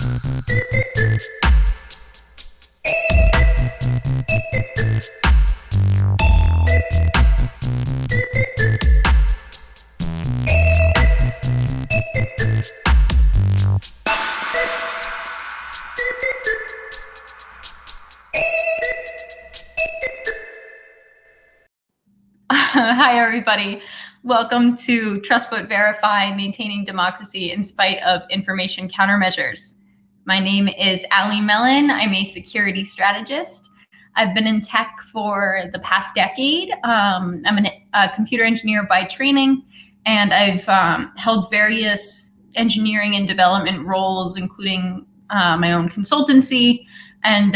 Hi, everybody. Welcome to Trust But Verify, Maintaining Democracy in Spite of Information Countermeasures. My name is Ali Mellon. I'm a security strategist. I've been in tech for the past decade. I'm a computer engineer by training, and I've held various engineering and development roles, including my own consultancy, and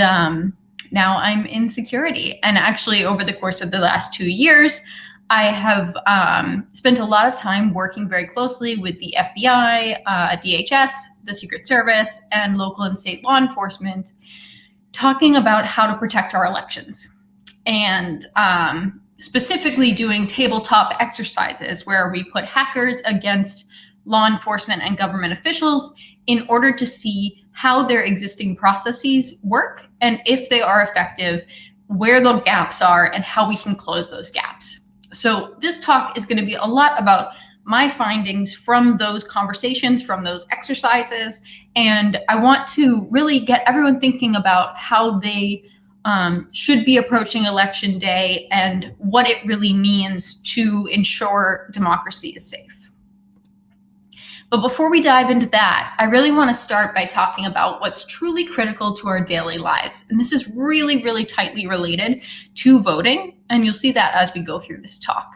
now I'm in security. And actually, over the course of the last 2 years, I have spent a lot of time working very closely with the FBI, DHS, the Secret Service, and local and state law enforcement, talking about how to protect our elections. And specifically doing tabletop exercises where we put hackers against law enforcement and government officials in order to see how their existing processes work, and if they are effective, where the gaps are, and how we can close those gaps. So this talk is going to be a lot about my findings from those conversations, from those exercises, and I want to really get everyone thinking about how they should be approaching election day and what it really means to ensure democracy is safe. But before we dive into that, I really want to start by talking about what's truly critical to our daily lives. And this is really, really tightly related to voting, and you'll see that as we go through this talk.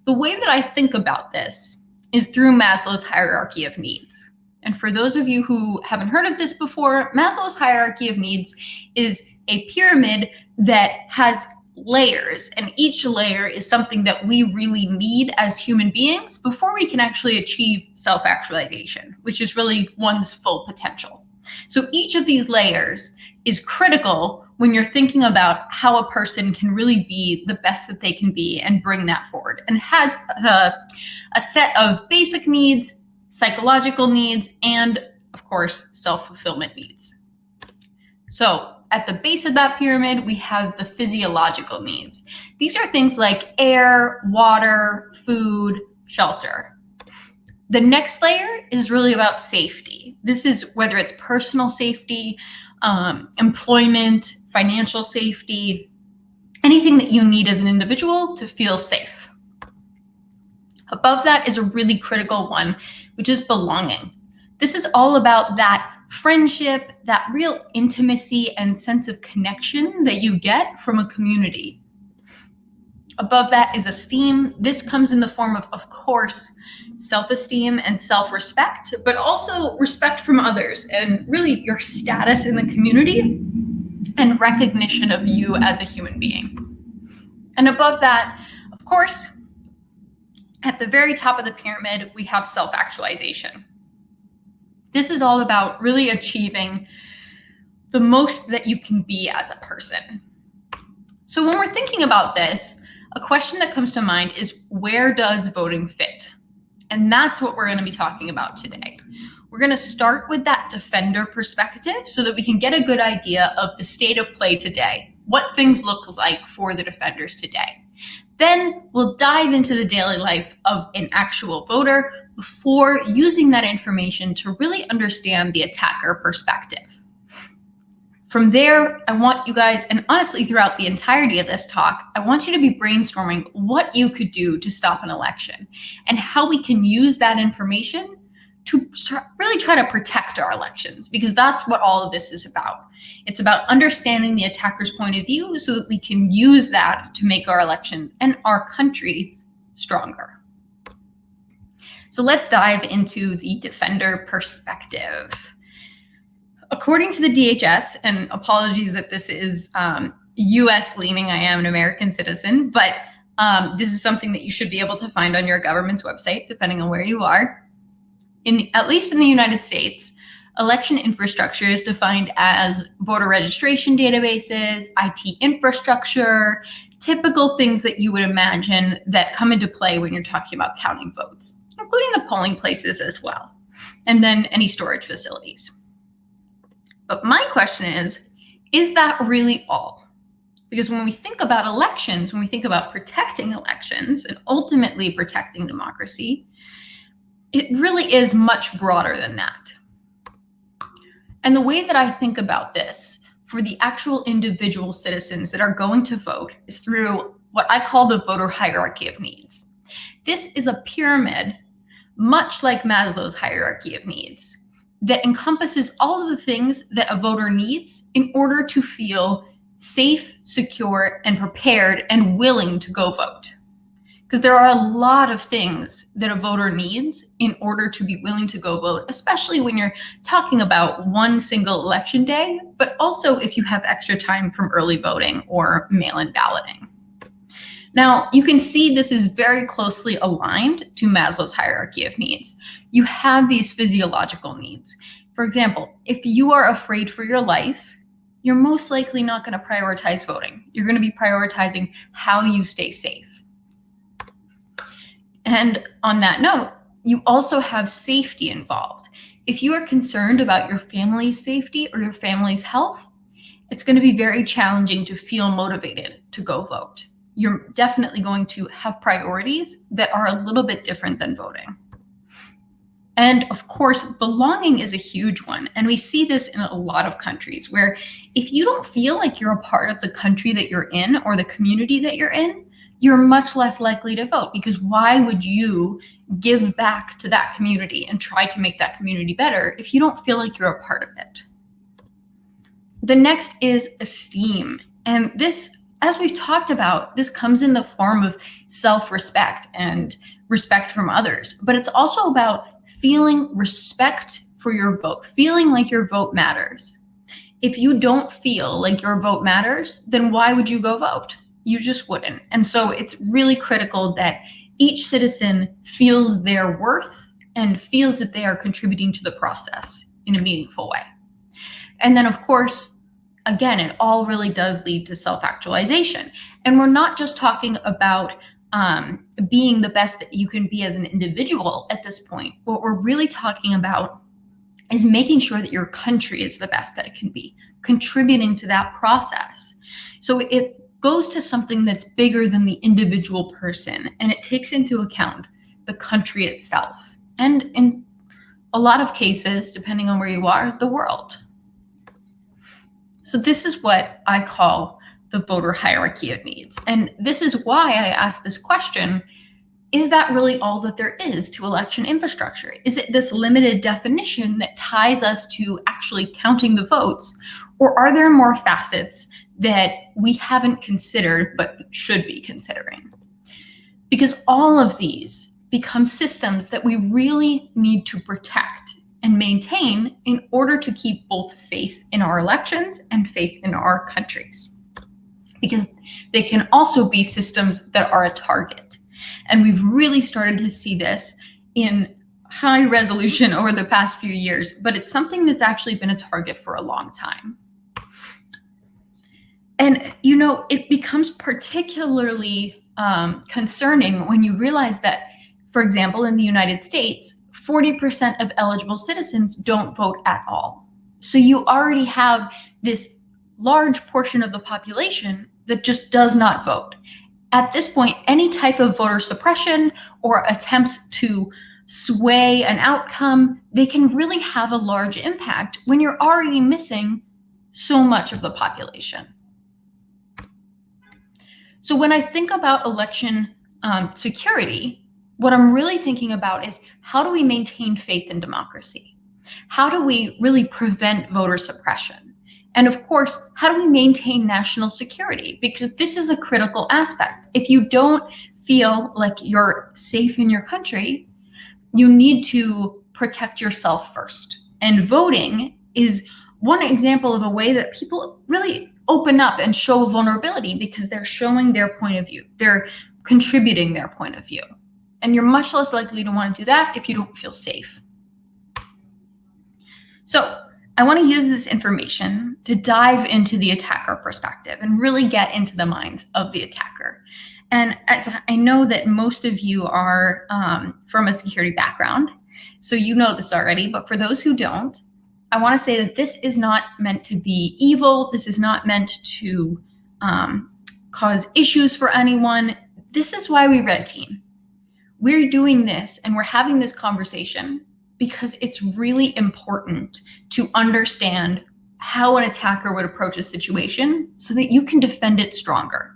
The way that I think about this is through Maslow's hierarchy of needs. And for those of you who haven't heard of this before, Maslow's hierarchy of needs is a pyramid that has layers, and each layer is something that we really need as human beings before we can actually achieve self-actualization, which is really one's full potential. So each of these layers is critical when you're thinking about how a person can really be the best that they can be and bring that forward, and has a set of basic needs, psychological needs, and of course, self-fulfillment needs. So at the base of that pyramid, we have the physiological needs. These are things like air, water, food, shelter. The next layer is really about safety. This is whether it's personal safety, employment, financial safety, anything that you need as an individual to feel safe. Above that is a really critical one, which is belonging. This is all about that friendship, that real intimacy and sense of connection that you get from a community. Above that is esteem. This comes in the form of course, self-esteem and self-respect, but also respect from others and really your status in the community and recognition of you as a human being. And above that, of course, at the very top of the pyramid, we have self-actualization. This is all about really achieving the most that you can be as a person. So when we're thinking about this, a question that comes to mind is, where does voting fit? And that's what we're going to be talking about today. We're going to start with that defender perspective so that we can get a good idea of the state of play today, what things look like for the defenders today. Then we'll dive into the daily life of an actual voter before using that information to really understand the attacker perspective. From there, I want you guys, and honestly throughout the entirety of this talk, I want you to be brainstorming what you could do to stop an election and how we can use that information to really try to protect our elections, because that's what all of this is about. It's about understanding the attacker's point of view so that we can use that to make our elections and our country stronger. So let's dive into the defender perspective. According to the DHS, and apologies that this is US leaning, I am an American citizen, but this is something that you should be able to find on your government's website, depending on where you are. At least in the United States, election infrastructure is defined as voter registration databases, IT infrastructure, typical things that you would imagine that come into play when you're talking about counting votes, including the polling places as well, and then any storage facilities. But my question is that really all? Because when we think about elections, when we think about protecting elections and ultimately protecting democracy, it really is much broader than that. And the way that I think about this for the actual individual citizens that are going to vote is through what I call the voter hierarchy of needs. This is a pyramid, much like Maslow's hierarchy of needs, that encompasses all of the things that a voter needs in order to feel safe, secure, and prepared and willing to go vote. Because there are a lot of things that a voter needs in order to be willing to go vote, especially when you're talking about one single election day, but also if you have extra time from early voting or mail-in balloting. Now, you can see this is very closely aligned to Maslow's hierarchy of needs. You have these physiological needs. For example, if you are afraid for your life, you're most likely not going to prioritize voting. You're going to be prioritizing how you stay safe. And on that note, you also have safety involved. If you are concerned about your family's safety or your family's health, it's going to be very challenging to feel motivated to go vote. You're definitely going to have priorities that are a little bit different than voting. And of course, belonging is a huge one. And we see this in a lot of countries where if you don't feel like you're a part of the country that you're in or the community that you're in, you're much less likely to vote, because why would you give back to that community and try to make that community better if you don't feel like you're a part of it? The next is esteem. And this, as we've talked about, this comes in the form of self-respect and respect from others, but it's also about feeling respect for your vote, feeling like your vote matters. If you don't feel like your vote matters, then why would you go vote? You just wouldn't. And so it's really critical that each citizen feels their worth and feels that they are contributing to the process in a meaningful way. And then, of course, again, it all really does lead to self-actualization. And we're not just talking about being the best that you can be as an individual at this point. What we're really talking about is making sure that your country is the best that it can be, contributing to that process. So it goes to something that's bigger than the individual person, and it takes into account the country itself, and in a lot of cases, depending on where you are, the world. So this is what I call the voter hierarchy of needs. And this is why I asked this question: is that really all that there is to election infrastructure? Is it this limited definition that ties us to actually counting the votes? Or are there more facets that we haven't considered but should be considering? Because all of these become systems that we really need to protect and maintain in order to keep both faith in our elections and faith in our countries. Because they can also be systems that are a target. And we've really started to see this in high resolution over the past few years, but it's something that's actually been a target for a long time. And, you know, it becomes particularly concerning when you realize that, for example, in the United States, 40% of eligible citizens don't vote at all. So you already have this large portion of the population that just does not vote. At this point, any type of voter suppression or attempts to sway an outcome, they can really have a large impact when you're already missing so much of the population. So when I think about election security, what I'm really thinking about is, how do we maintain faith in democracy? How do we really prevent voter suppression? And of course, how do we maintain national security? Because this is a critical aspect. If you don't feel like you're safe in your country, you need to protect yourself first. And voting is one example of a way that people really open up and show vulnerability, because they're showing their point of view. They're contributing their point of view. And you're much less likely to want to do that if you don't feel safe. So I want to use this information to dive into the attacker perspective and really get into the minds of the attacker. And as I know that most of you are from a security background, so you know this already, but for those who don't, I want to say that this is not meant to be evil. This is not meant to cause issues for anyone. This is why we red team. We're doing this and we're having this conversation because it's really important to understand how an attacker would approach a situation so that you can defend it stronger.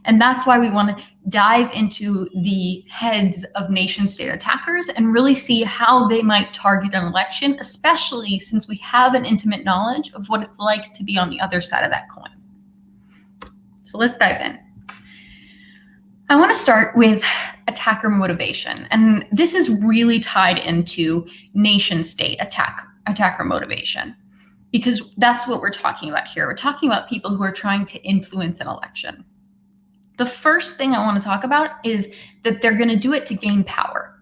And that's why we want to dive into the heads of nation-state attackers and really see how they might target an election, especially since we have an intimate knowledge of what it's like to be on the other side of that coin. So let's dive in. I want to start with attacker motivation. And this is really tied into nation-state attacker motivation, because that's what we're talking about here. We're talking about people who are trying to influence an election. The first thing I want to talk about is that they're going to do it to gain power.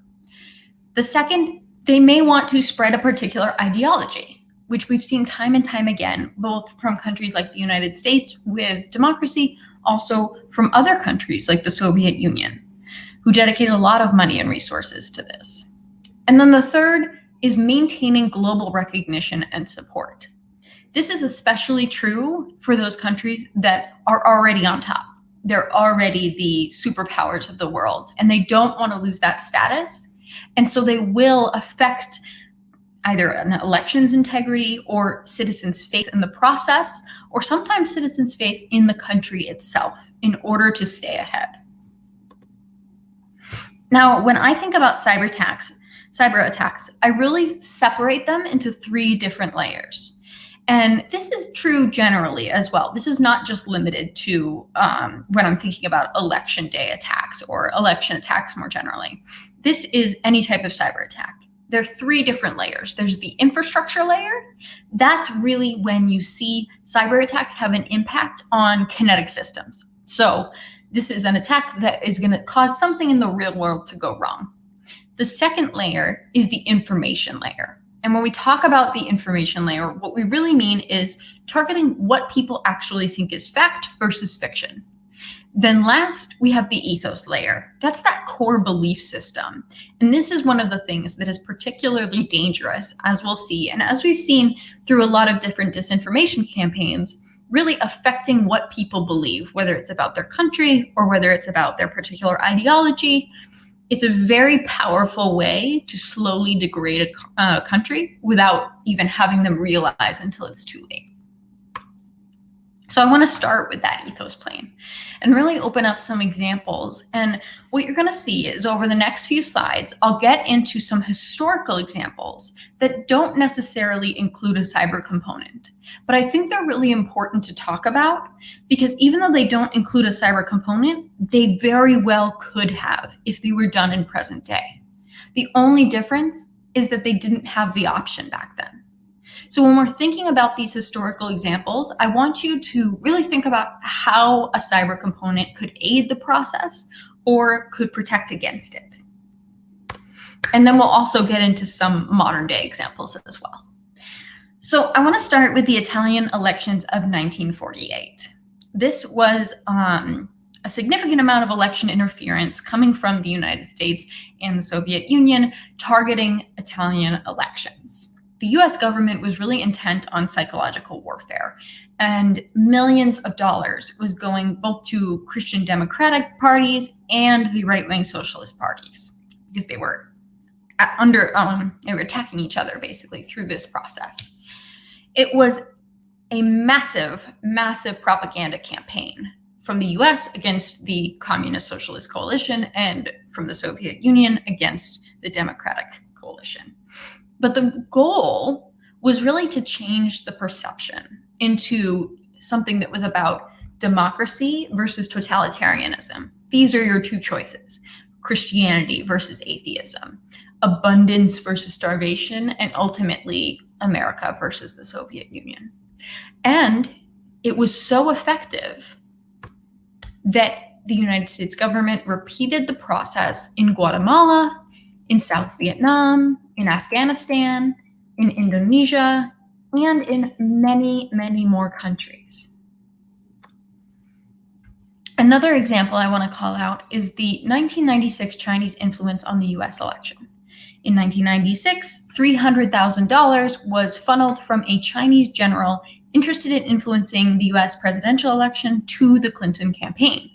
The second, they may want to spread a particular ideology, which we've seen time and time again, both from countries like the United States with democracy, also from other countries like the Soviet Union, who dedicated a lot of money and resources to this. And then the third is maintaining global recognition and support. This is especially true for those countries that are already on top. They're already the superpowers of the world, and they don't want to lose that status. And so they will affect either an election's integrity or citizens' faith in the process, or sometimes citizens' faith in the country itself in order to stay ahead. Now, when I think about cyber attacks, I really separate them into three different layers. And this is true generally as well. This is not just limited to when I'm thinking about election day attacks or election attacks more generally. This is any type of cyber attack. There are three different layers. There's the infrastructure layer. That's really when you see cyber attacks have an impact on kinetic systems. So this is an attack that is going to cause something in the real world to go wrong. The second layer is the information layer. And when we talk about the information layer, what we really mean is targeting what people actually think is fact versus fiction. Then last, we have the ethos layer. That's that core belief system. And this is one of the things that is particularly dangerous, as we'll see, and as we've seen through a lot of different disinformation campaigns, really affecting what people believe, whether it's about their country or whether it's about their particular ideology. It's a very powerful way to slowly degrade a country without even having them realize until it's too late. So I want to start with that ethos plane and really open up some examples. And what you're going to see is over the next few slides, I'll get into some historical examples that don't necessarily include a cyber component. But I think they're really important to talk about because even though they don't include a cyber component, they very well could have if they were done in present day. The only difference is that they didn't have the option back then. So when we're thinking about these historical examples, I want you to really think about how a cyber component could aid the process or could protect against it. And then we'll also get into some modern day examples as well. So I want to start with the Italian elections of 1948. This was a significant amount of election interference coming from the United States and the Soviet Union targeting Italian elections. The US government was really intent on psychological warfare, and millions of dollars was going both to Christian democratic parties and the right-wing socialist parties because they were attacking each other basically through this process. It was a massive, massive propaganda campaign from the US against the Communist Socialist Coalition and from the Soviet Union against the Democratic Coalition. But the goal was really to change the perception into something that was about democracy versus totalitarianism. These are your two choices: Christianity versus atheism, abundance versus starvation, and ultimately America versus the Soviet Union. And it was so effective that the United States government repeated the process in Guatemala, in South Vietnam, in Afghanistan, in Indonesia, and in many, many more countries. Another example I want to call out is the 1996 Chinese influence on the US election. In 1996, $300,000 was funneled from a Chinese general interested in influencing the US presidential election to the Clinton campaign.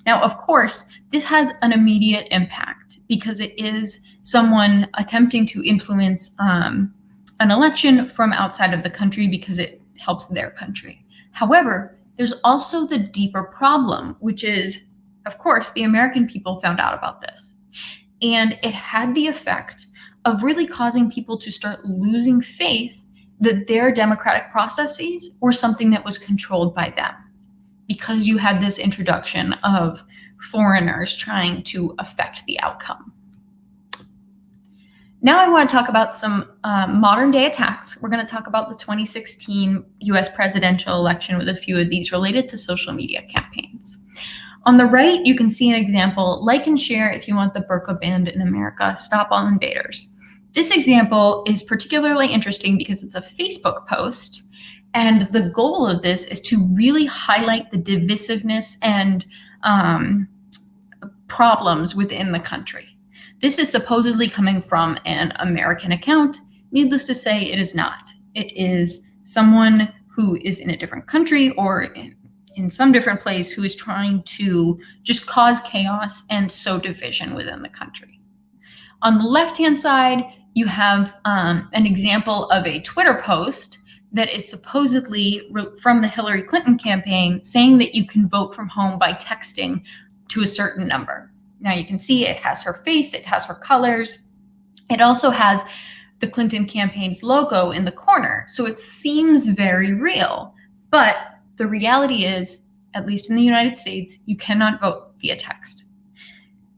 Now, of course, this has an immediate impact because it is someone attempting to influence an election from outside of the country because it helps their country. However, there's also the deeper problem, which is, of course, the American people found out about this. And it had the effect of really causing people to start losing faith that their democratic processes were something that was controlled by them, because you had this introduction of foreigners trying to affect the outcome. Now I want to talk about some modern day attacks. We're going to talk about the 2016 US presidential election with a few of these related to social media campaigns. On the right, you can see an example. Like and share if you want the Burqa banned in America. Stop all invaders. This example is particularly interesting because it's a Facebook post, and the goal of this is to really highlight the divisiveness and problems within the country. This is supposedly coming from an American account. Needless to say, it is not. It is someone who is in a different country or in some different place who is trying to just cause chaos and sow division within the country. On the left-hand side, you have an example of a Twitter post that is supposedly from the Hillary Clinton campaign saying that you can vote from home by texting to a certain number. Now you can see it has her face, it has her colors. It also has the Clinton campaign's logo in the corner. So it seems very real, but the reality is, at least in the United States, you cannot vote via text.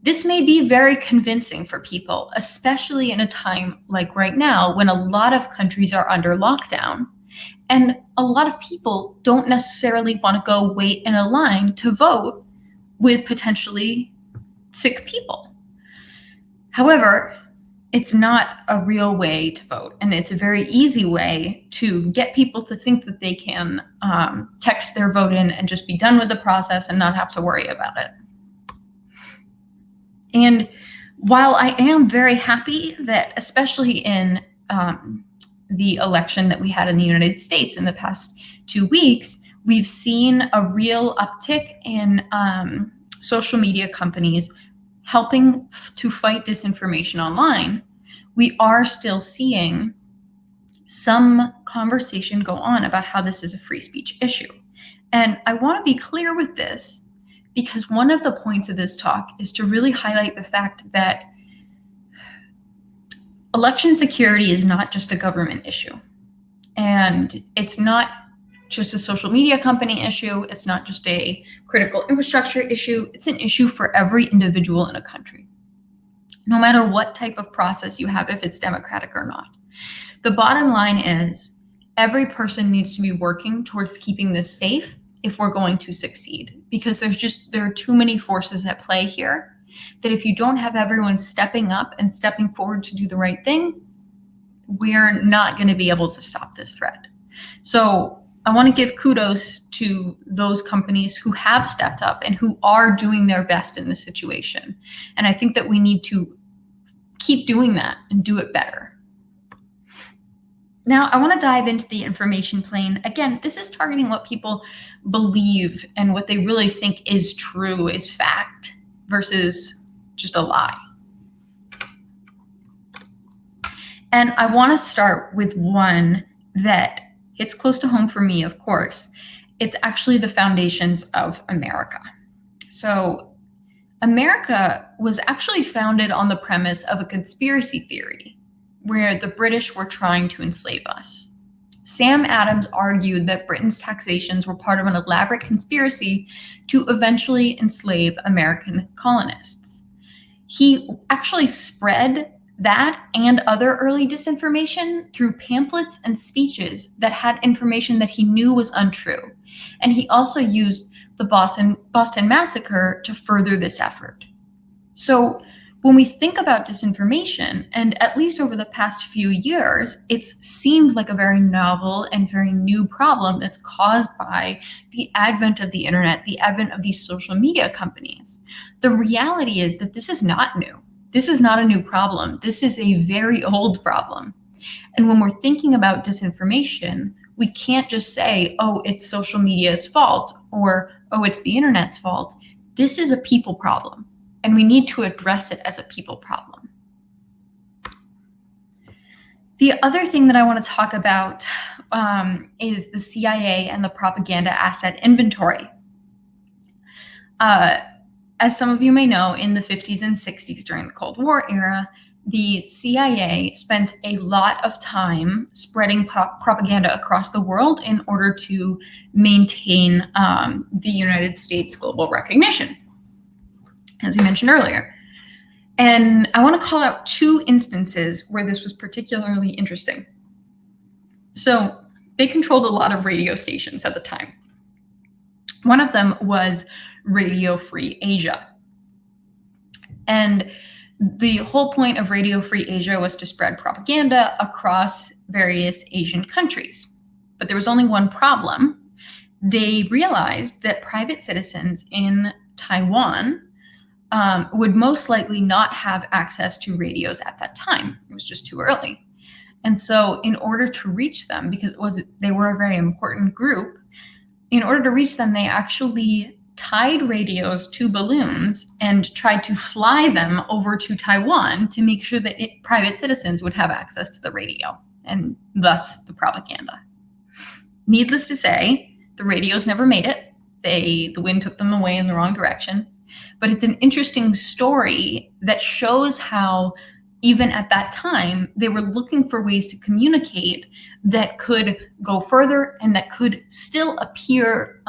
This may be very convincing for people, especially in a time like right now when a lot of countries are under lockdown. And a lot of people don't necessarily want to go wait in a line to vote with potentially sick people. However, it's not a real way to vote, and it's a very easy way to get people to think that they can text their vote in and just be done with the process and not have to worry about it. And while I am very happy that, especially in the election that we had in the United States in the past 2 weeks, we've seen a real uptick in social media companies helping to fight disinformation online, we are still seeing some conversation go on about how this is a free speech issue. And I want to be clear with this because one of the points of this talk is to really highlight the fact that election security is not just a government issue. And it's not just a social media company issue. It's not just a critical infrastructure issue. It's an issue for every individual in a country, no matter what type of process you have, if it's democratic or not. The bottom line is every person needs to be working towards keeping this safe if we're going to succeed, because there are too many forces at play here that if you don't have everyone stepping up and stepping forward to do the right thing, we're not going to be able to stop this threat. So I want to give kudos to those companies who have stepped up and who are doing their best in this situation. And I think that we need to keep doing that and do it better. Now, I want to dive into the information plane. Again, this is targeting what people believe and what they really think is true, is fact, versus just a lie. And I want to start with one that hits close to home for me, of course. It's actually the foundations of America. So America was actually founded on the premise of a conspiracy theory where the British were trying to enslave us. Sam Adams argued that Britain's taxations were part of an elaborate conspiracy to eventually enslave American colonists. He actually spread that and other early disinformation through pamphlets and speeches that had information that he knew was untrue. And he also used the Boston Massacre to further this effort. So when we think about disinformation, and at least over the past few years, it's seemed like a very novel and very new problem that's caused by the advent of the internet, the advent of these social media companies. The reality is that this is not new. This is not a new problem. This is a very old problem. And when we're thinking about disinformation, we can't just say, oh, it's social media's fault, or, oh, it's the internet's fault. This is a people problem, and we need to address it as a people problem. The other thing that I want to talk about is the CIA and the propaganda asset inventory. As some of you may know, in the 50s and 60s during the Cold War era, the CIA spent a lot of time spreading propaganda across the world in order to maintain the United States global recognition, as we mentioned earlier. And I want to call out two instances where this was particularly interesting. So they controlled a lot of radio stations at the time. One of them was Radio Free Asia. And the whole point of Radio Free Asia was to spread propaganda across various Asian countries. But there was only one problem. They realized that private citizens in Taiwan would most likely not have access to radios at that time. It was just too early. And so in order to reach them, because they were a very important group, in order to reach them, they actually tied radios to balloons and tried to fly them over to Taiwan to make sure that private citizens would have access to the radio, and thus the propaganda. Needless to say, the radios never made it. The wind took them away in the wrong direction. But it's an interesting story that shows how, even at that time, they were looking for ways to communicate that could go further and that could still appear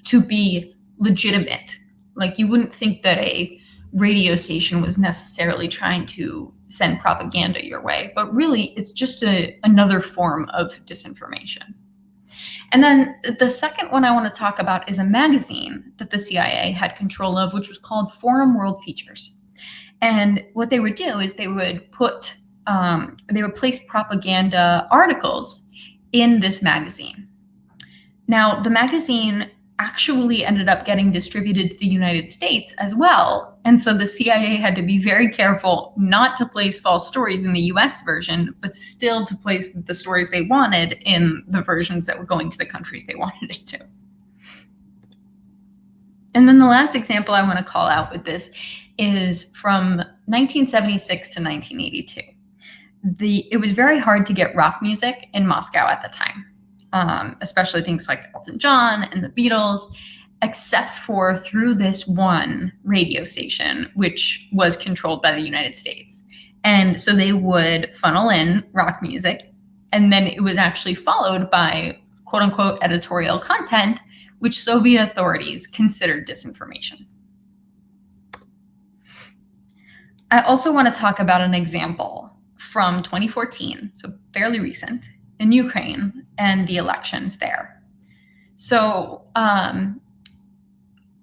to be legitimate. Like, you wouldn't think that a radio station was necessarily trying to send propaganda your way, but really it's just another form of disinformation. And then the second one I want to talk about is a magazine that the CIA had control of, which was called Forum World Features. And what they would do is they would place propaganda articles in this magazine. Now, the magazine actually ended up getting distributed to the United States as well. And so the CIA had to be very careful not to place false stories in the US version, but still to place the stories they wanted in the versions that were going to the countries they wanted it to. And then the last example I want to call out with this is from 1976 to 1982. It was very hard to get rock music in Moscow at the time. Especially things like Elton John and the Beatles, except for through this one radio station, which was controlled by the United States. And so they would funnel in rock music, and then it was actually followed by quote unquote editorial content, which Soviet authorities considered disinformation. I also want to talk about an example from 2014, so fairly recent, in Ukraine and the elections there. So on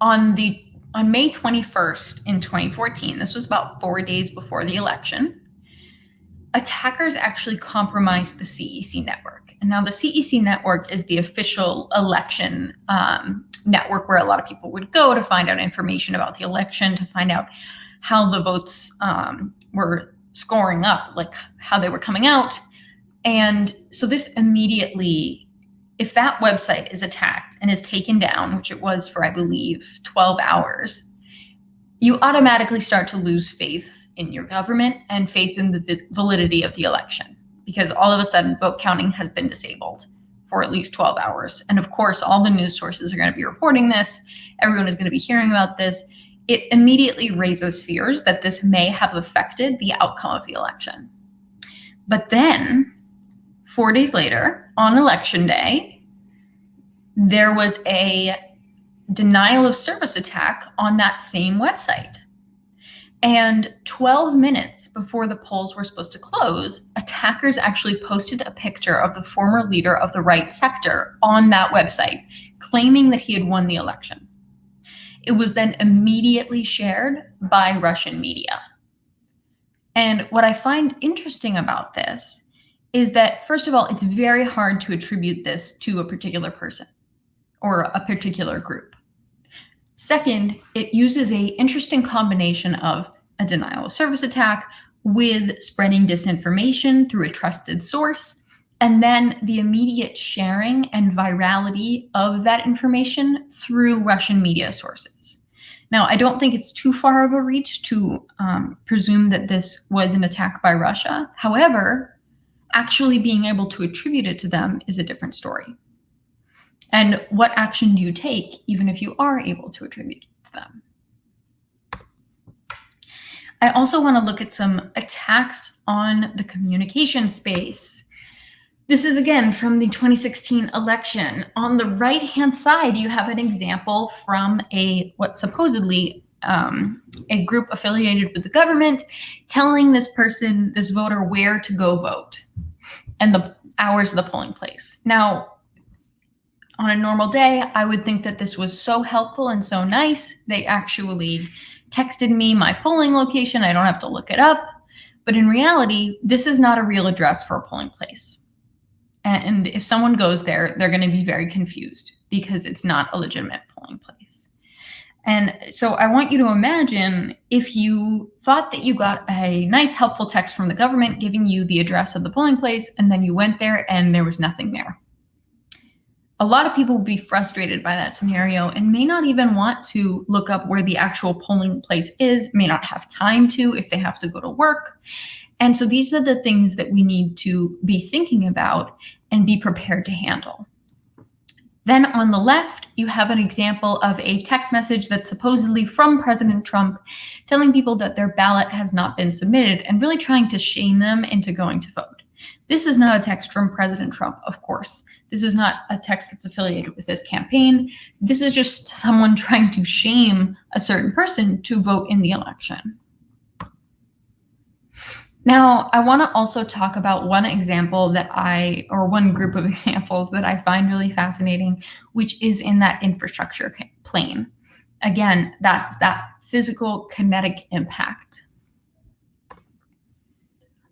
May 21st in 2014, this was about 4 days before the election, attackers actually compromised the CEC network. And now the CEC network is the official election network where a lot of people would go to find out information about the election, to find out how the votes were scoring up, like how they were coming out. And so this immediately, if that website is attacked and is taken down, which it was for, I believe, 12 hours, you automatically start to lose faith in your government and faith in the validity of the election, because all of a sudden vote counting has been disabled for at least 12 hours. And of course, all the news sources are going to be reporting this. Everyone is going to be hearing about this. It immediately raises fears that this may have affected the outcome of the election. But then, 4 days later, on election day, there was a denial of service attack on that same website. And 12 minutes before the polls were supposed to close, attackers actually posted a picture of the former leader of the right sector on that website, claiming that he had won the election. It was then immediately shared by Russian media. And what I find interesting about this is that, first of all, it's very hard to attribute this to a particular person or a particular group. Second, it uses an interesting combination of a denial of service attack with spreading disinformation through a trusted source, and then the immediate sharing and virality of that information through Russian media sources. Now, I don't think it's too far of a reach to presume that this was an attack by Russia. However, actually being able to attribute it to them is a different story. And what action do you take, even if you are able to attribute it to them? I also want to look at some attacks on the communication space. This is again from the 2016 election. On the right-hand side, you have an example from what supposedly a group affiliated with the government telling this person, this voter, where to go vote and the hours of the polling place. Now, on a normal day, I would think that this was so helpful and so nice. They actually texted me my polling location. I don't have to look it up. But in reality, this is not a real address for a polling place. And if someone goes there, they're going to be very confused because it's not a legitimate polling place. And so I want you to imagine if you thought that you got a nice, helpful text from the government giving you the address of the polling place, and then you went there and there was nothing there. A lot of people will be frustrated by that scenario and may not even want to look up where the actual polling place is, may not have time to if they have to go to work. And so these are the things that we need to be thinking about and be prepared to handle. Then on the left, you have an example of a text message that's supposedly from President Trump telling people that their ballot has not been submitted and really trying to shame them into going to vote. This is not a text from President Trump, of course. This is not a text that's affiliated with this campaign. This is just someone trying to shame a certain person to vote in the election. Now, I want to also talk about one example or one group of examples that I find really fascinating, which is in that infrastructure plane. Again, that's that physical kinetic impact.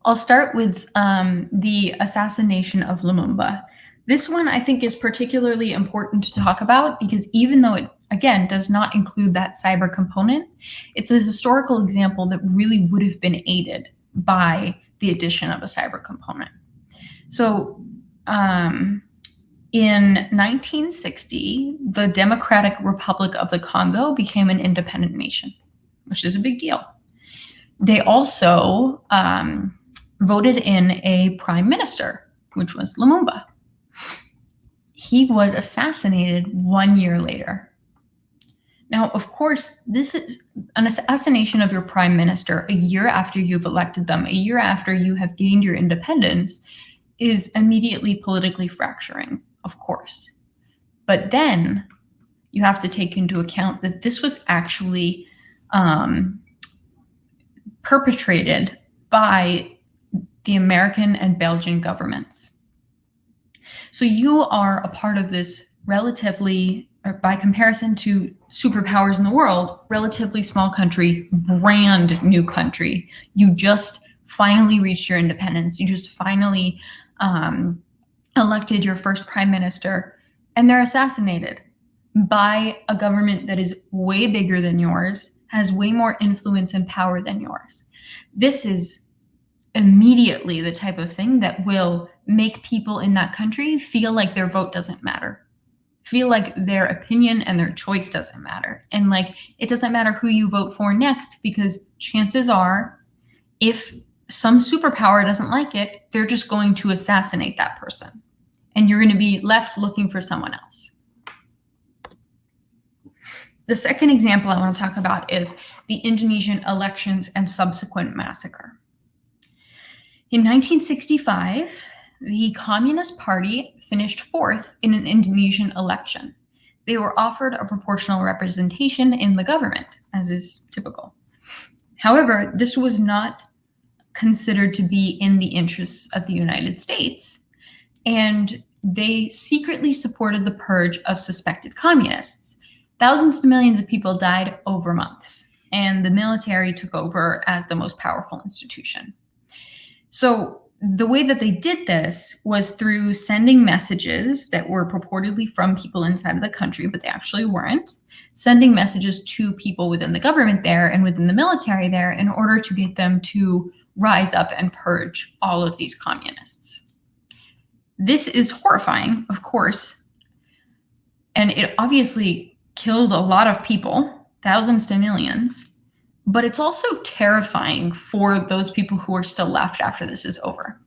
I'll start with the assassination of Lumumba. This one I think is particularly important to talk about because even though it, again, does not include that cyber component, it's a historical example that really would have been aided by the addition of a cyber component. So in 1960, the Democratic Republic of the Congo became an independent nation, which is a big deal. They also voted in a prime minister, which was Lumumba. He was assassinated 1 year later. Now, of course, this is an assassination of your prime minister a year after you've elected them, a year after you have gained your independence, is immediately politically fracturing, of course. But then you have to take into account that this was actually perpetrated by the American and Belgian governments. So you are a part of this relatively, or by comparison to superpowers in the world, relatively small country, brand new country. You just finally reached your independence. You just finally elected your first prime minister, and they're assassinated by a government that is way bigger than yours, has way more influence and power than yours. This is immediately the type of thing that will make people in that country feel like their vote doesn't matter, feel like their opinion and their choice doesn't matter. And like, it doesn't matter who you vote for next, because chances are, if some superpower doesn't like it, they're just going to assassinate that person. And you're going to be left looking for someone else. The second example I want to talk about is the Indonesian elections and subsequent massacre. In 1965, the Communist Party finished fourth in an Indonesian election. They were offered a proportional representation in the government, as is typical. However, this was not considered to be in the interests of the United States, and they secretly supported the purge of suspected communists. Thousands to millions of people died over months, and the military took over as the most powerful institution. So the way that they did this was through sending messages that were purportedly from people inside of the country, but they actually weren't, sending messages to people within the government there and within the military there in order to get them to rise up and purge all of these communists. This is horrifying, of course, and it obviously killed a lot of people, thousands to millions, but it's also terrifying for those people who are still left after this is over.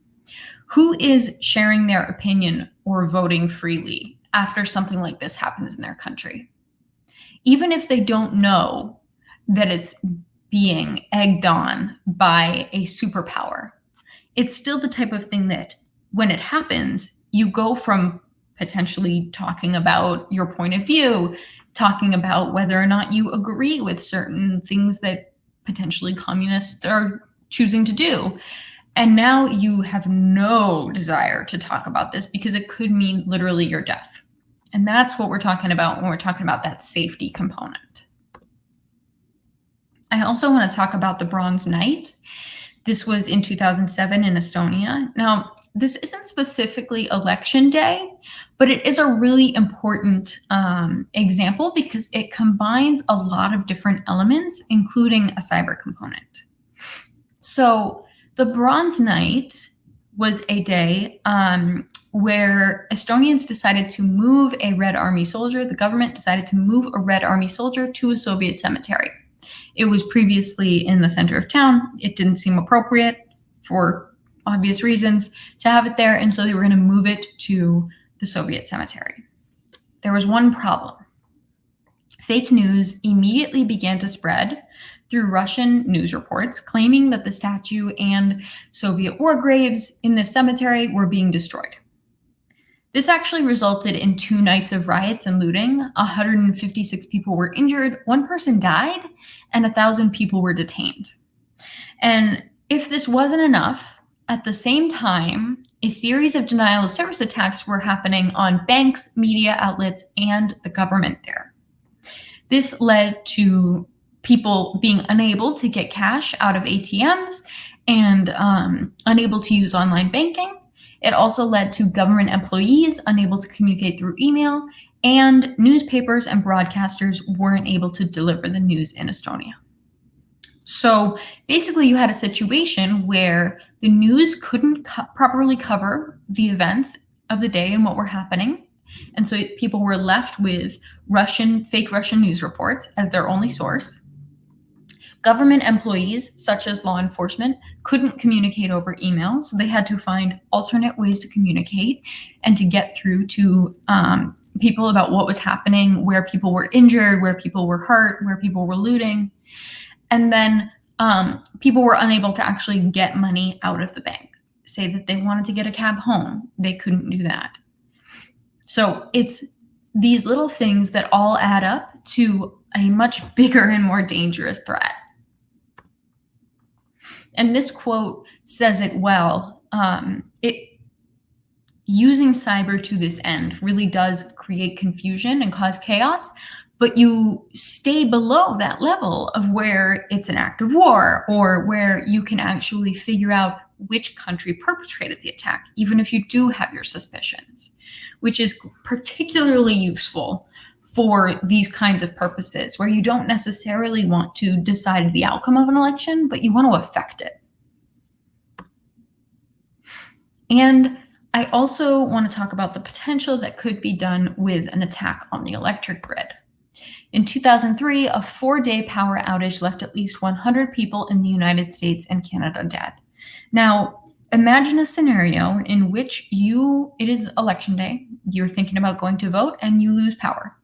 Who is sharing their opinion or voting freely after something like this happens in their country? Even if they don't know that it's being egged on by a superpower, it's still the type of thing that when it happens, you go from potentially talking about your point of view, talking about whether or not you agree with certain things that potentially communists are choosing to do. And now you have no desire to talk about this because it could mean literally your death. And that's what we're talking about when we're talking about that safety component. I also want to talk about the Bronze Night. This was in 2007 in Estonia. Now, this isn't specifically election day, but it is a really important example because it combines a lot of different elements, including a cyber component. So the Bronze Night was a day where Estonians decided to move a Red Army soldier. The government decided to move a Red Army soldier to a Soviet cemetery. It was previously in the center of town. It didn't seem appropriate for obvious reasons to have it there, and so they were going to move it to the Soviet cemetery. There was one problem. Fake news immediately began to spread through Russian news reports claiming that the statue and Soviet war graves in the cemetery were being destroyed. This actually resulted in 2 nights of riots and looting. 156 people were injured, 1 person died, and 1,000 people were detained. And if this wasn't enough, at the same time, a series of denial of service attacks were happening on banks, media outlets, and the government there. This led to people being unable to get cash out of ATMs and unable to use online banking. It also led to government employees unable to communicate through email, and newspapers and broadcasters weren't able to deliver the news in Estonia. So basically you had a situation where the news couldn't properly cover the events of the day and what were happening. And so people were left with fake Russian news reports as their only source. Government employees, such as law enforcement, couldn't communicate over email, so they had to find alternate ways to communicate and to get through to people about what was happening, where people were injured, where people were hurt, where people were looting. And then people were unable to actually get money out of the bank. Say that they wanted to get a cab home, they couldn't do that. So it's these little things that all add up to a much bigger and more dangerous threat. And this quote says it well. Using cyber to this end really does create confusion and cause chaos, but you stay below that level of where it's an act of war or where you can actually figure out which country perpetrated the attack, even if you do have your suspicions, which is particularly useful for these kinds of purposes where you don't necessarily want to decide the outcome of an election, but you want to affect it. And I also want to talk about the potential that could be done with an attack on the electric grid. In 2003, a 4-day power outage left at least 100 people in the United States and Canada dead. Now, imagine a scenario in which it is election day, you're thinking about going to vote, and you lose power.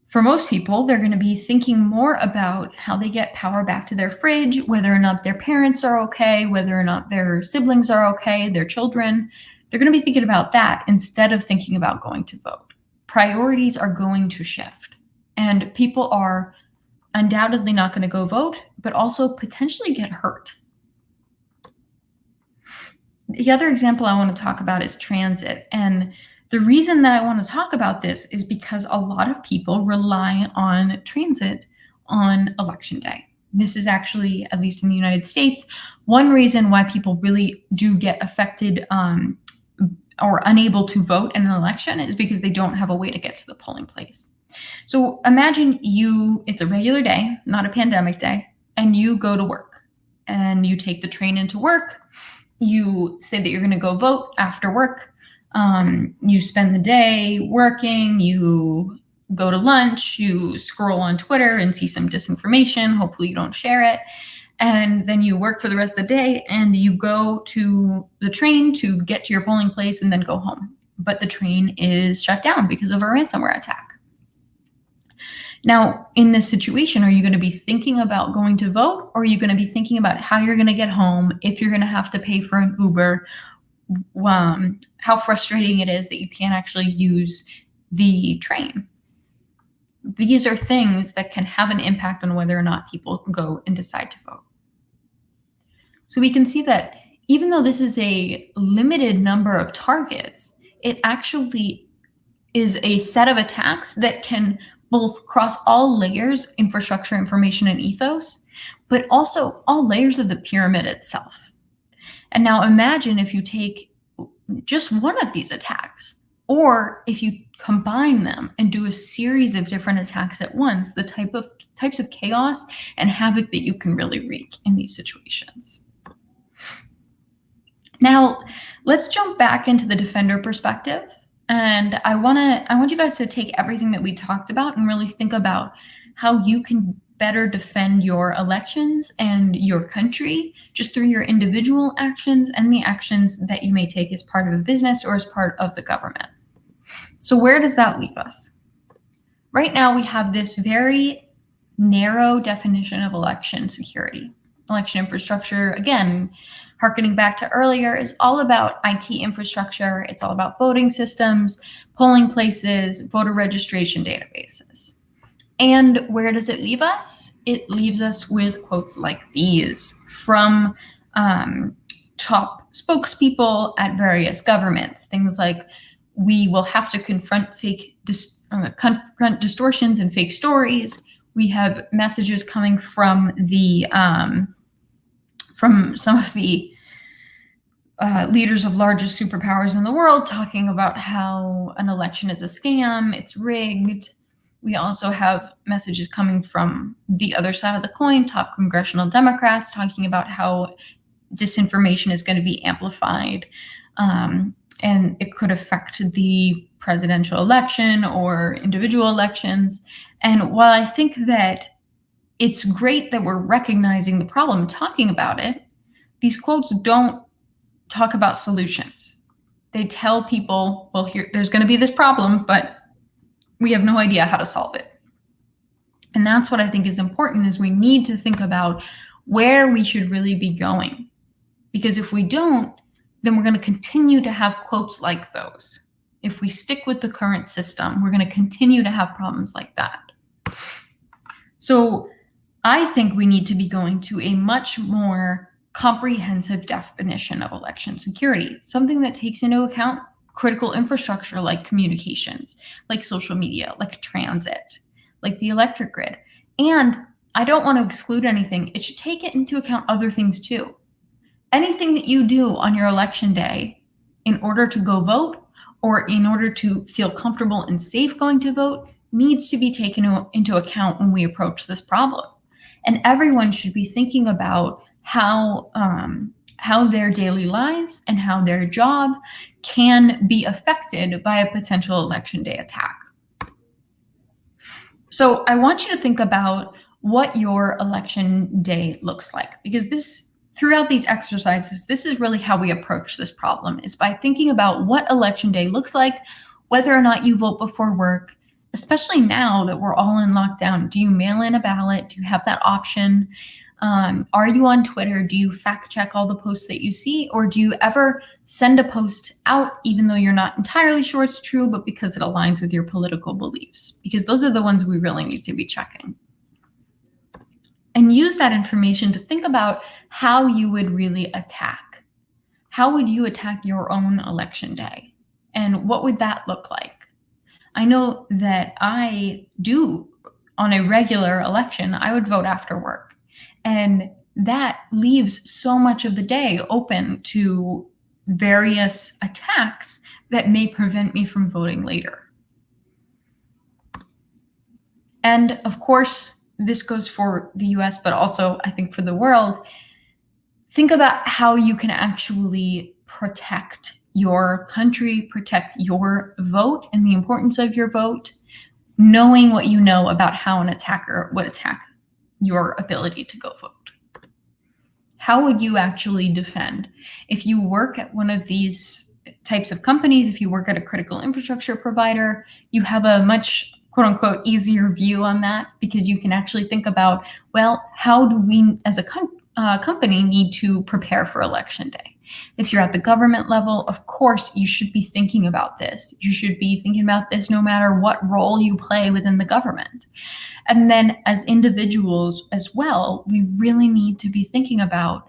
For most people, they're going to be thinking more about how they get power back to their fridge, whether or not their parents are okay, whether or not their siblings are okay, their children. They're going to be thinking about that instead of thinking about going to vote. Priorities are going to shift, and people are undoubtedly not going to go vote, but also potentially get hurt. The other example I want to talk about is transit. And the reason that I want to talk about this is because a lot of people rely on transit on election day. This is actually, at least in the United States, one reason why people really do get affected or unable to vote in an election is because they don't have a way to get to the polling place. So imagine it's a regular day, not a pandemic day, and you go to work and you take the train into work. You say that you're going to go vote after work. You spend the day working, you go to lunch, you scroll on Twitter and see some disinformation. Hopefully you don't share it. And then you work for the rest of the day and you go to the train to get to your polling place and then go home. But the train is shut down because of a ransomware attack. Now, in this situation, are you going to be thinking about going to vote, or are you going to be thinking about how you're going to get home, if you're going to have to pay for an Uber, how frustrating it is that you can't actually use the train? These are things that can have an impact on whether or not people go and decide to vote. So we can see that even though this is a limited number of targets, it actually is a set of attacks that can both cross all layers, infrastructure, information, and ethos, but also all layers of the pyramid itself. And now imagine if you take just one of these attacks, or if you combine them and do a series of different attacks at once, the types of chaos and havoc that you can really wreak in these situations. Now, let's jump back into the defender perspective. And I want you guys to take everything that we talked about and really think about how you can better defend your elections and your country just through your individual actions and the actions that you may take as part of a business or as part of the government. So where does that leave us? Right now, we have this very narrow definition of election security. Election infrastructure, again, harkening back to earlier, is all about IT infrastructure. It's all about voting systems, polling places, voter registration databases. And where does it leave us? It leaves us with quotes like these from top spokespeople at various governments. Things like, we will have to confront distortions and fake stories. We have messages coming from some of the leaders of largest superpowers in the world talking about how an election is a scam, it's rigged. We also have messages coming from the other side of the coin, top congressional Democrats talking about how disinformation is going to be amplified, and it could affect the presidential election or individual elections. And while I think that it's great that we're recognizing the problem, talking about it, these quotes don't talk about solutions. They tell people, well, there's going to be this problem, but we have no idea how to solve it. And that's what I think is important, is we need to think about where we should really be going. Because if we don't, then we're going to continue to have quotes like those. If we stick with the current system, we're going to continue to have problems like that. So I think we need to be going to a much more comprehensive definition of election security, something that takes into account critical infrastructure like communications, like social media, like transit, like the electric grid. And I don't want to exclude anything. It should take it into account other things too. Anything that you do on your election day in order to go vote, or in order to feel comfortable and safe going to vote, needs to be taken into account when we approach this problem. And everyone should be thinking about how their daily lives and how their job can be affected by a potential election day attack. So I want you to think about what your election day looks like, because throughout these exercises, this is really how we approach this problem, is by thinking about what election day looks like, whether or not you vote before work, especially now that we're all in lockdown. Do you mail in a ballot? Do you have that option? Are you on Twitter? Do you fact check all the posts that you see? Or do you ever send a post out even though you're not entirely sure it's true, but because it aligns with your political beliefs? Because those are the ones we really need to be checking. And use that information to think about how you would really attack. How would you attack your own election day? And what would that look like? I know that I do, on a regular election, I would vote after work. And that leaves so much of the day open to various attacks that may prevent me from voting later. And of course, this goes for the US, but also I think for the world. Think about how you can actually protect your country, protect your vote and the importance of your vote, knowing what you know about how an attacker would attack your ability to go vote. How would you actually defend? If you work at one of these types of companies, if you work at a critical infrastructure provider, you have a much quote unquote easier view on that, because you can actually think about, well, how do we as a company need to prepare for election day? If you're at the government level, of course, you should be thinking about this. You should be thinking about this no matter what role you play within the government. And then as individuals as well, we really need to be thinking about,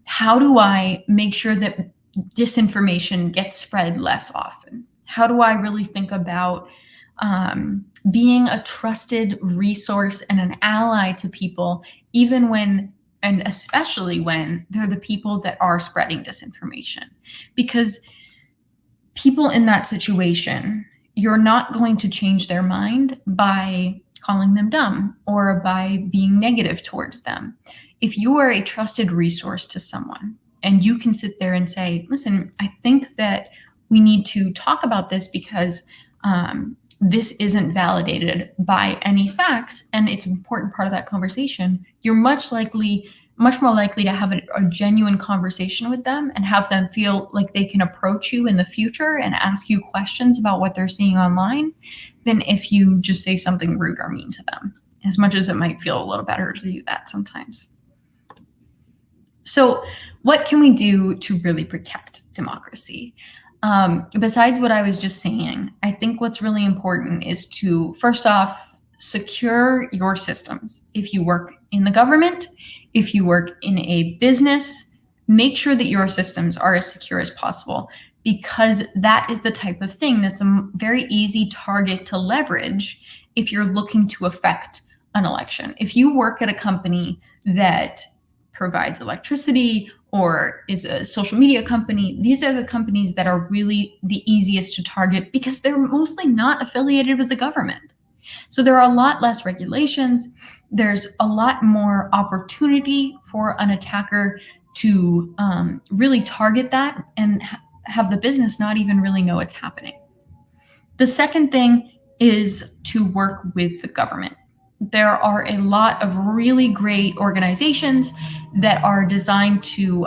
how do I make sure that disinformation gets spread less often? How do I really think about being a trusted resource and an ally to people, even when, and especially when, they're the people that are spreading disinformation? Because people in that situation, you're not going to change their mind by calling them dumb or by being negative towards them. If you are a trusted resource to someone and you can sit there and say, listen, I think that we need to talk about this because this isn't validated by any facts, and it's an important part of that conversation, you're much more likely to have a genuine conversation with them and have them feel like they can approach you in the future and ask you questions about what they're seeing online, than if you just say something rude or mean to them, as much as it might feel a little better to do that sometimes. So what can we do to really protect democracy? Besides what I was just saying, I think what's really important is to, first off, secure your systems. If you work in the government, if you work in a business, make sure that your systems are as secure as possible, because that is the type of thing that's a very easy target to leverage if you're looking to affect an election. If you work at a company that provides electricity or is a social media company, these are the companies that are really the easiest to target because they're mostly not affiliated with the government. So there are a lot less regulations. There's a lot more opportunity for an attacker to really target that and have the business not even really know it's happening. The second thing is to work with the government. There are a lot of really great organizations that are designed to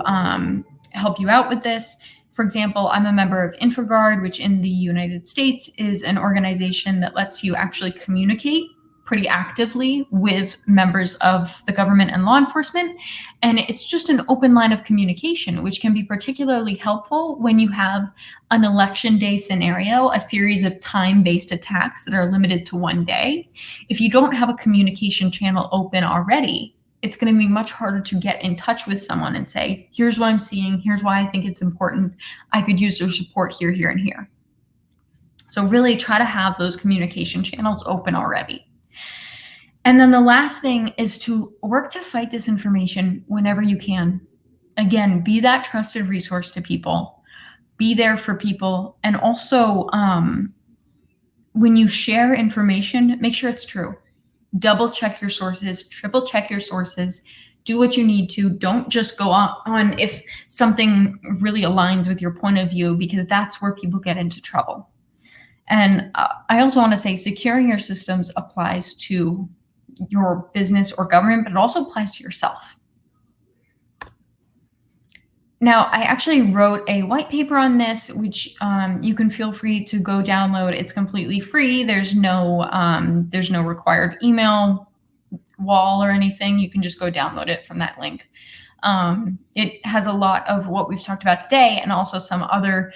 help you out with this. For example, I'm a member of InfraGard, which in the United States is an organization that lets you actually communicate pretty actively with members of the government and law enforcement. And it's just an open line of communication, which can be particularly helpful when you have an election day scenario, a series of time-based attacks that are limited to one day. If you don't have a communication channel open already, it's going to be much harder to get in touch with someone and say, here's what I'm seeing, here's why I think it's important, I could use your support here, here, and here. So really try to have those communication channels open already. And then the last thing is to work to fight disinformation whenever you can. Again, be that trusted resource to people, be there for people, and also when you share information, make sure it's true. Double check your sources, triple check your sources, do what you need to. Don't just go on if something really aligns with your point of view, because that's where people get into trouble. And I also want to say securing your systems applies to your business or government, but it also applies to yourself. Now, I actually wrote a white paper on this, which you can feel free to go download. It's completely free. There's no required email wall or anything. You can just go download it from that link. It has a lot of what we've talked about today, and also some other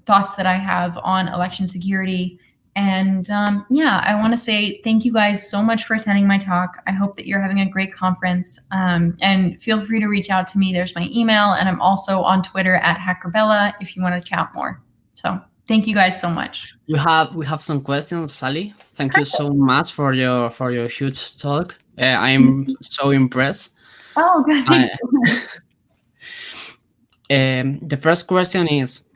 thoughts that I have on election security. And yeah, I want to say thank you guys so much for attending my talk. I hope that you're having a great conference, and feel free to reach out to me. There's my email, and I'm also on Twitter at HackerBella if you want to chat more. So thank you guys so much. We have some questions, Sally. Thank you so much for your huge talk. I'm so impressed. Oh, good. The first question is,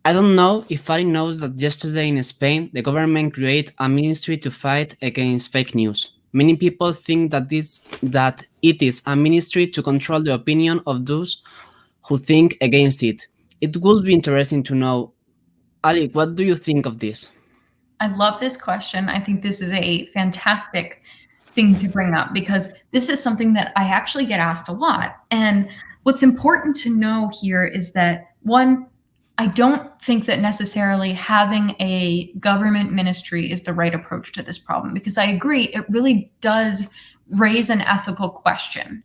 I don't know if Ali knows that yesterday in Spain, the government created a ministry to fight against fake news. Many people think that it is a ministry to control the opinion of those who think against it. It would be interesting to know, Ali, what do you think of this? I love this question. I think this is a fantastic thing to bring up because this is something that I actually get asked a lot. And what's important to know here is that, one, I don't think that necessarily having a government ministry is the right approach to this problem, because I agree it really does raise an ethical question.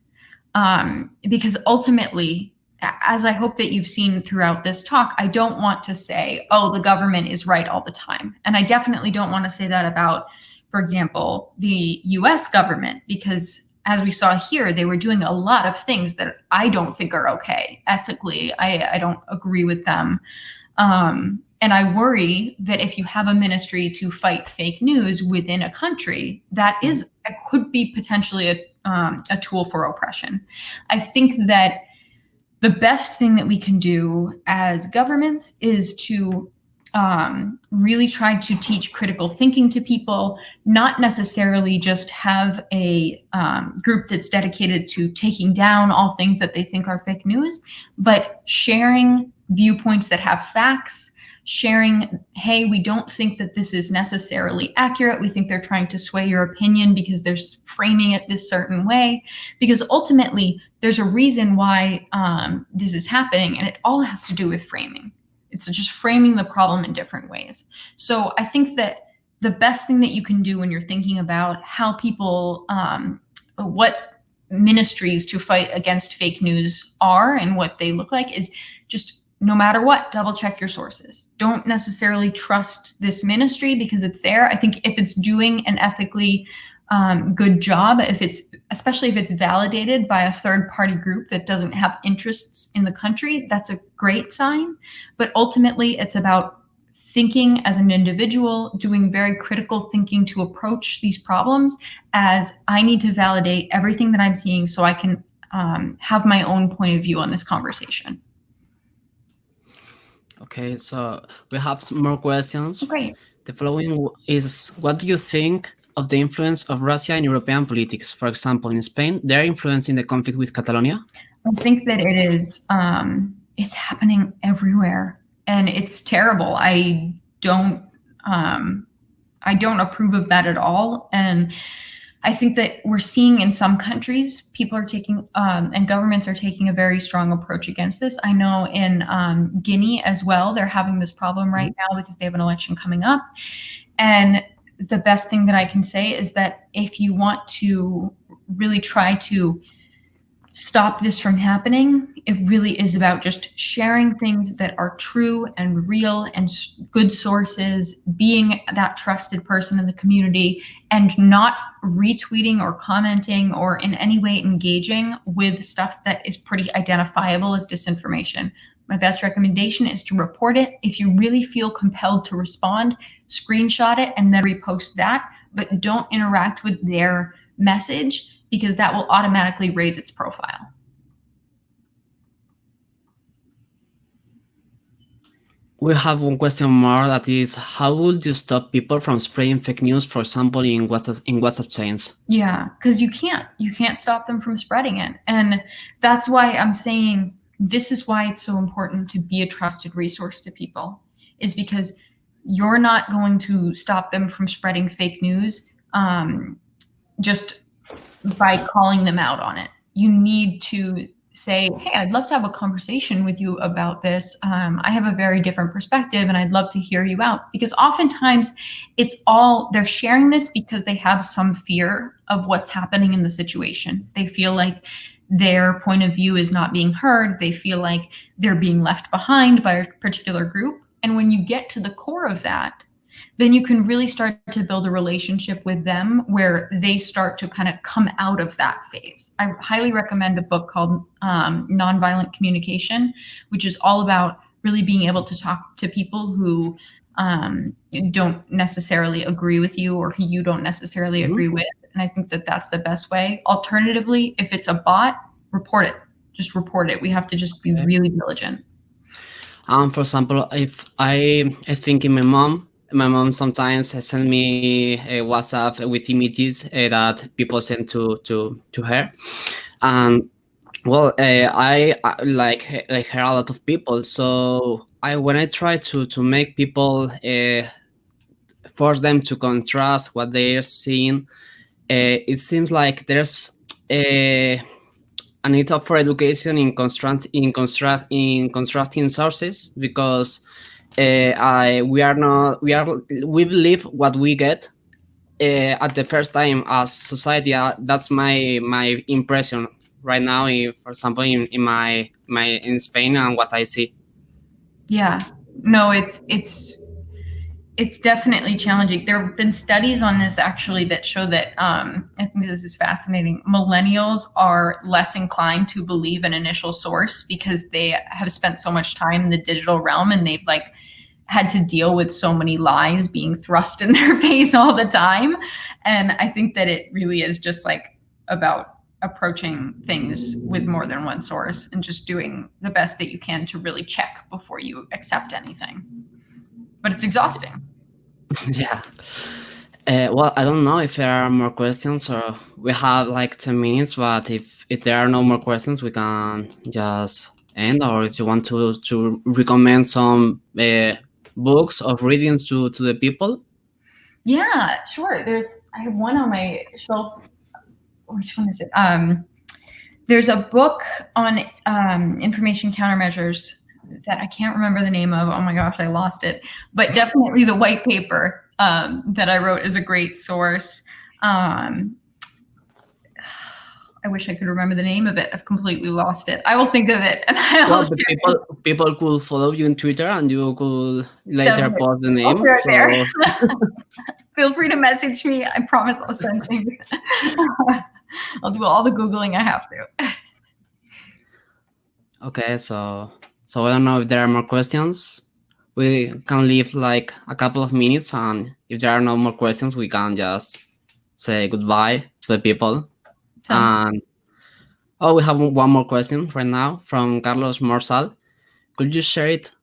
Because ultimately, as I hope that you've seen throughout this talk, I don't want to say, oh, the government is right all the time. And I definitely don't want to say that about, for example, the US government, because as we saw here, they were doing a lot of things that I don't think are okay. Ethically, I don't agree with them. And I worry that if you have a ministry to fight fake news within a country, it could be potentially a tool for oppression. I think that the best thing that we can do as governments is to really try to teach critical thinking to people, not necessarily just have a group that's dedicated to taking down all things that they think are fake news, but sharing viewpoints that have facts, sharing, hey, we don't think that this is necessarily accurate. We think they're trying to sway your opinion because they're framing it this certain way. Because ultimately, there's a reason why this is happening, and it all has to do with framing. It's just framing the problem in different ways. So I think that the best thing that you can do when you're thinking about how people, what ministries to fight against fake news are and what they look like is just, no matter what, double check your sources. Don't necessarily trust this ministry because it's there. I think if it's doing an ethically good job, especially if it's validated by a third party group that doesn't have interests in the country, that's a great sign. But ultimately, it's about thinking as an individual, doing very critical thinking to approach these problems as I need to validate everything that I'm seeing so I can have my own point of view on this conversation. Okay, so we have some more questions. Great. The following is, what do you think of the influence of Russia in European politics? For example, in Spain, they're influencing the conflict with Catalonia? I think that it is, it's happening everywhere and it's terrible. I don't approve of that at all. And I think that we're seeing in some countries, people are taking, and governments are taking a very strong approach against this. I know in Guinea as well, they're having this problem right now because they have an election coming up. And the best thing that I can say is that if you want to really try to stop this from happening, it really is about just sharing things that are true and real and good sources, being that trusted person in the community, and not retweeting or commenting or in any way engaging with stuff that is pretty identifiable as disinformation. My best recommendation is to report it. If you really feel compelled to respond, screenshot it and then repost that, but don't interact with their message because that will automatically raise its profile. We have one question more, that is, how would you stop people from spreading fake news, for example, in WhatsApp chains? Yeah, because you can't stop them from spreading it. And that's why I'm saying this is why it's so important to be a trusted resource to people, is because you're not going to stop them from spreading fake news just by calling them out on it. You need to say, hey, I'd love to have a conversation with you about this. I have a very different perspective and I'd love to hear you out. Because oftentimes they're sharing this because they have some fear of what's happening in the situation. They feel like their point of view is not being heard. They feel like they're being left behind by a particular group. And when you get to the core of that, then you can really start to build a relationship with them where they start to kind of come out of that phase. I highly recommend a book called Nonviolent Communication, which is all about really being able to talk to people who don't necessarily agree with you or who you don't necessarily agree with. And I think that that's the best way. Alternatively, if it's a bot, report it. Just report it. We have to just be really diligent. For example, if I think in my mom sometimes send me a WhatsApp with images that people send to her, and well, I like her a lot of people. So I when I try to make people force them to contrast what they're seeing, it seems like there's a need for education in constructing sources, because I we believe what we get at the first time as society. That's my impression right now. For example, in my in Spain and what I see. Yeah, no, it's definitely challenging. There have been studies on this actually that show that I think this is fascinating. Millennials are less inclined to believe an initial source because they have spent so much time in the digital realm, and they've like had to deal with so many lies being thrust in their face all the time. And I think that it really is just like about approaching things with more than one source and just doing the best that you can to really check before you accept anything. But it's exhausting. Yeah. Well, I don't know if there are more questions, or we have like 10 minutes, but if there are no more questions, we can just end. Or if you want to recommend some books of readings to the people. Yeah, sure. I have one on my shelf. Which one is it? There's a book on information countermeasures that I can't remember the name of. Oh my gosh, I lost it. But definitely the white paper that I wrote is a great source. I wish I could remember the name of it. I've completely lost it. I will think of it, and Well, the people could follow you on Twitter, and you could later post the name. There. Feel free to message me. I promise I'll send things. I'll do all the Googling I have to. Okay, so I don't know if there are more questions. We can leave like a couple of minutes, and if there are no more questions, we can just say goodbye to the people. And we have one more question right now from Carlos Morsal. Could you share it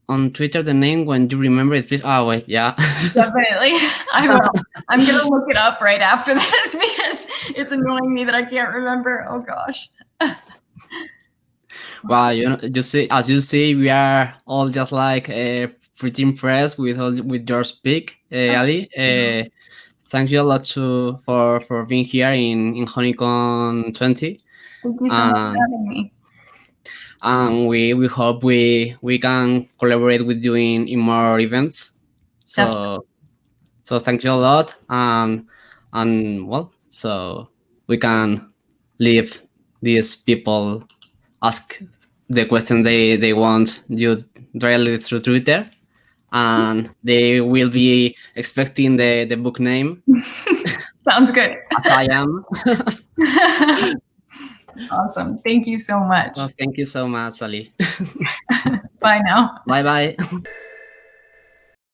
on Twitter, the name, when you remember it, please? Oh wait, yeah. Definitely. I will. I'm gonna look it up right after this because it's annoying me that I can't remember. Oh gosh. Well, you see, as you see, we are all just like pretty impressed with your speak, Ali. Thank you a lot for being here in Honeycomb 20. Thank you so much for having me. And we hope we can collaborate with you in more events. So thank you a lot, and well, so we can leave these people ask the question they want you directly through Twitter, and they will be expecting the book name. Sounds good. As I am. Awesome. Thank you so much. Well, thank you so much, Ali. Bye now. Bye-bye.